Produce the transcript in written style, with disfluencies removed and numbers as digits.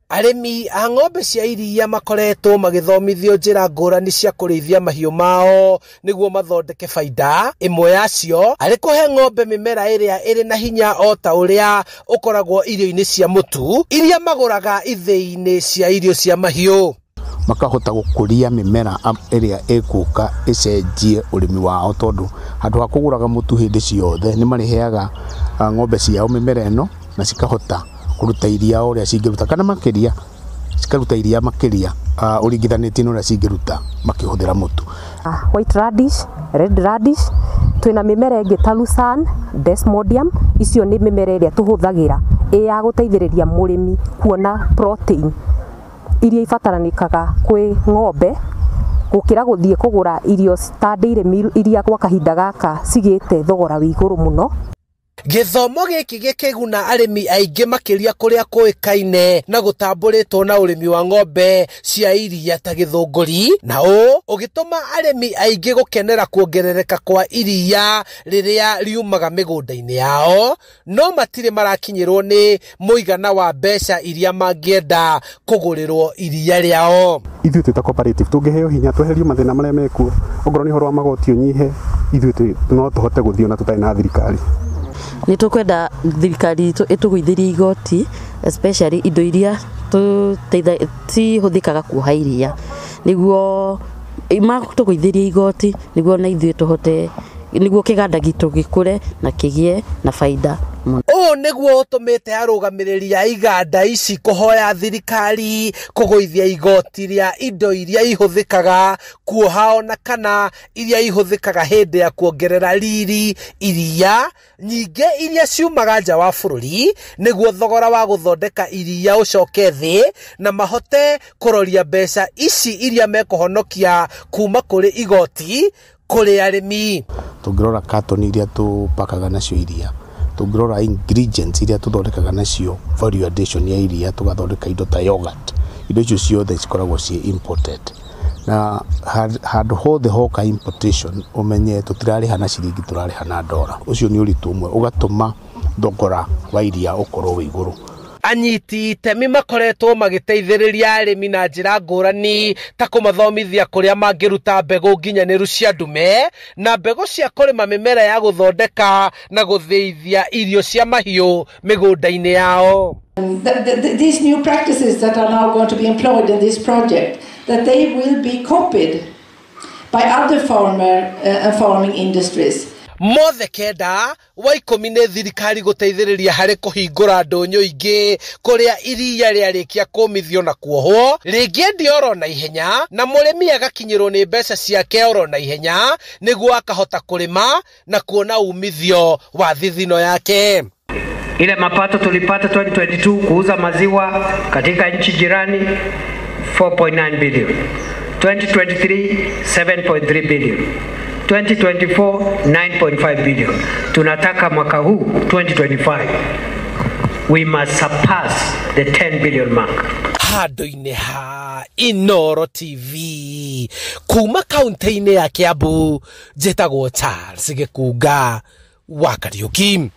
Arĩmi a ng'ombe cia iria makoretwo magĩthomithio njĩra ngũrani cia kũrĩithia mahiũ mao nĩguo mathondeke faida. Imwe yacio arĩ kũhe ng'ombe mĩmera ĩrĩa ĩrĩ na hinya o ta ũrĩa ũkoragwo irio-inĩ cia mũtu iria magũraga ithĩi-inĩ cia irio cia mahiũ. Makahota gũkũria mĩmera ĩrĩa ĩkũka ĩcenjie ũrĩmi wao, tondũ handũ ha kũgũraga mũtu hĩndĩ ciothe nĩ mariheaga ng'ombe ciao mĩmera ĩno na cikahota kũruta iria ũrĩa cingĩruta kana makĩria, cikaruta iria makĩria ũringithanĩtie na ũrĩa cingĩruta makĩhũthĩra mũtu. White radish, red radish, twĩna mĩmera ĩngĩ ta Lucerne, Desmodium, icio nĩ mĩmera ĩrĩa tũhũthagĩra ya gũteithĩrĩria mũrĩmi kuona protein iria ibataranĩkaga kwĩ ng'ombe gũkĩra gũthiĩ kũgũra irio ta Dairy Meal iria gwa kahinda gaka cigĩte thogora wĩ igũrũ mũno. Gĩthomo gĩkĩ gĩkĩguna arĩmi aingĩ makĩria kũrĩa kũĩkaine na gũtambũrĩtwo na ũrĩmi wa ng'ombe cia iria ta gĩthũngũri, na ũgĩtũma arĩmi aingĩ gũkenera kuongerereka kwa iria rĩrĩa riumaga mĩgũnda-inĩ yao, no matirĩ marakinyĩrwo nĩ mũigana wa mbeca iria mangĩenda kũgũrĩrwo iria rĩao. Ithuĩ twĩ ta cooperative tũngĩheo hinya tweherie mathĩna marĩa mekuo, ongorwo nĩ ũhoro wa magoti ũnyihe, ithuĩ no tũhote gũthiĩ ona tũtarĩ na thirikari. Nĩ tũkwenda thirikari ĩtũgũithĩrie igoti, especially indo iria cihũthĩkaga kuoha iria, nĩguo matũgũithĩrie igoti nĩguo na ithuĩ tũhote, nĩguo kĩganda gitũ gĩkũre na kĩgĩe na faida. Ũũ nĩguo ũtũmĩte arũgamĩrĩri a iganda ici kũhoya thirikari kũgũithia igoti rĩa indo iria ihũthĩkaga kuoha ona kana iria ihũthĩkaga hĩndĩ ya kuongerera riri iria nyingĩ iria ciumaga nja wa bũrũri, nĩguo thogora wa gũthondeka iria ũcoke thĩ na mahote kũroria mbeca ici iria mekũhonokia kuma kũrĩ igoti kũrĩ arĩmi. Tũngĩrora carton iria tũpakaga nacio iria, tũngĩrora ingredients iria tũthondekaga nacio value addition ya iria, tũgathondeka indo ta yogurt, indo icio ciothe cikoragwo ciĩ imported. Na handũ hothe hoka importation ũmenye tũtirarĩha na ciringi, tũrarĩha na ndora. Ũcio nĩ ũritũ ũmwe ũgatũma thogora wa iria ũkorwo wĩ igũrũ. Anyiti itemi makoretwo magĩteithĩrĩria arĩmi na njĩra ngũrani ta kũmathomithia kũrĩa mangĩruta mbegũ nginyanĩru cia ndume na mbegũ cia kũrĩma mĩmera ya gũthondeka na gũthĩithia irio cia mahiũ mĩgũnda-inĩ yao. These new practices that are now going to be employed in this project, that they will be copied by other farming industries. Mothe kenda wa 10 nĩ thirikari gũteithĩrĩria harĩ kũhingũra ndũnyũ ingĩ kũrĩa iria rĩarĩkia kũmithio na kuohwo rĩngĩendio oro na ihenya na mũrĩmi agakinyĩrwo nĩ mbeca ciake oro na ihenya, nĩguo akahota kũrĩma na kuona umithio wa thithino yake. Ile mapato tulipata 2022 kuuza maziwa katika nchi jirani 4.9 billion, 2023 7.3 billion, 2024 9.5 billion. Tunataka mwaka huu 2025 we must surpass the 10 billion mark. Handũ-inĩ ha Inooro TV kuma kaunti-inĩ ya Kiambu, njĩtagwo Charles Gĩkunga wa Kariũki.